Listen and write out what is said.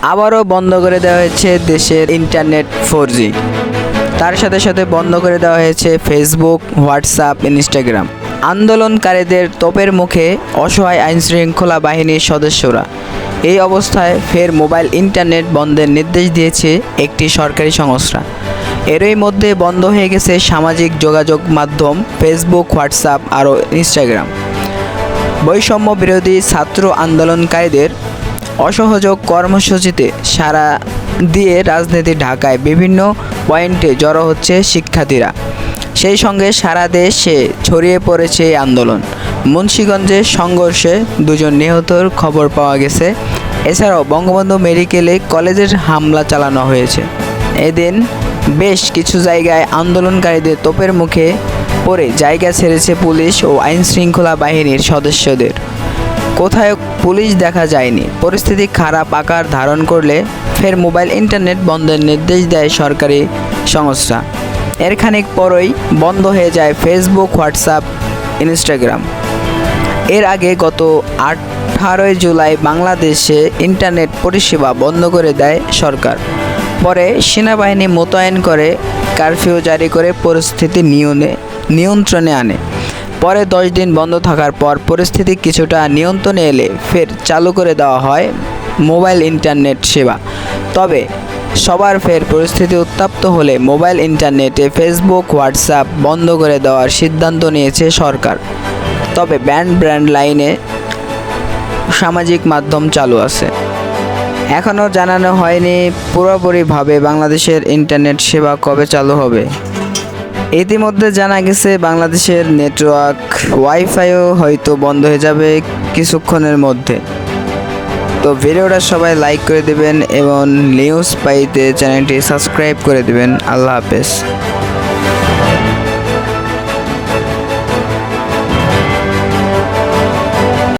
আবারও বন্ধ করে দেওয়া হয়েছে দেশের ইন্টারনেট 4G। তার সাথে সাথে বন্ধ করে দেওয়া হয়েছে ফেসবুক, হোয়াটসঅ্যাপ, ইনস্টাগ্রাম। আন্দোলনকারীদের তোপের মুখে অসহায় আইনশৃঙ্খলা বাহিনীর সদস্যরা। এই অবস্থায় ফের মোবাইল ইন্টারনেট বন্ধের নির্দেশ দিয়েছে একটি সরকারি সংস্থা। এরই মধ্যে বন্ধ হয়ে গেছে সামাজিক যোগাযোগ মাধ্যম ফেসবুক, হোয়াটসঅ্যাপ আর ইনস্টাগ্রাম। বৈষম্য বিরোধী ছাত্র আন্দোলনকারীদের অসহযোগ কর্মসূচিতে সাড়া দিয়ে রাজধানী ঢাকায় বিভিন্ন পয়েন্টে জড়ো হচ্ছে শিক্ষার্থীরা। সেই সঙ্গে সারা দেশে ছড়িয়ে পড়েছে এই আন্দোলন। মুন্সিগঞ্জে সংঘর্ষে 2 জন নিহতর খবর পাওয়া গেছে। এছাড়াও বঙ্গবন্ধু মেডিকেলে কলেজের হামলা চালানো হয়েছে। এদিন বেশ কিছু জায়গায় আন্দোলনকারীদের তোপের মুখে পড়ে জায়গা ছেড়েছে পুলিশ ও আইনশৃঙ্খলা বাহিনীর সদস্যদের। কোথাও পুলিশ দেখা যায়নি। পরিস্থিতি খারাপ আকার ধারণ করলে ফের মোবাইল ইন্টারনেট বন্ধের নির্দেশ দেয় সরকারি সংস্থা। এর খানিক পরই বন্ধ হয়ে যায় ফেসবুক, হোয়াটসঅ্যাপ, ইনস্টাগ্রাম। এর আগে গত 18 জুলাই বাংলাদেশে ইন্টারনেট পরিষেবা বন্ধ করে দেয় সরকার। পরে সেনাবাহিনী মোতায়েন করে কারফিউ জারি করে পরিস্থিতি নিয়ন্ত্রণে আনে। পরে 10 দিন বন্ধ থাকার পর পরিস্থিতি কিছুটা নিয়ন্ত্রণে এলে ফের চালু করে দেওয়া হয় মোবাইল ইন্টারনেট সেবা। তবে সবার ফের পরিস্থিতি উত্তপ্ত হলে মোবাইল ইন্টারনেটে ফেসবুক, হোয়াটসঅ্যাপ বন্ধ করে দেওয়ার সিদ্ধান্ত নিয়েছে সরকার। তবে ব্র্যান্ড লাইনে সামাজিক মাধ্যম চালু আছে। এখনও জানানো হয়নি পুরোপুরিভাবে বাংলাদেশের ইন্টারনেট সেবা কবে চালু হবে। ইতিমধ্যে জানা গেছে বাংলাদেশের নেটওয়ার্ক ওয়াইফাইও হয়তো বন্ধ হয়ে যাবে কিছুক্ষণের মধ্যে। তো ভিডিওটা সবাই লাইক করে দেবেন এবং নিউজ পাইতে চ্যানেলটি সাবস্ক্রাইব করে দেবেন। আল্লাহ হাফেজ।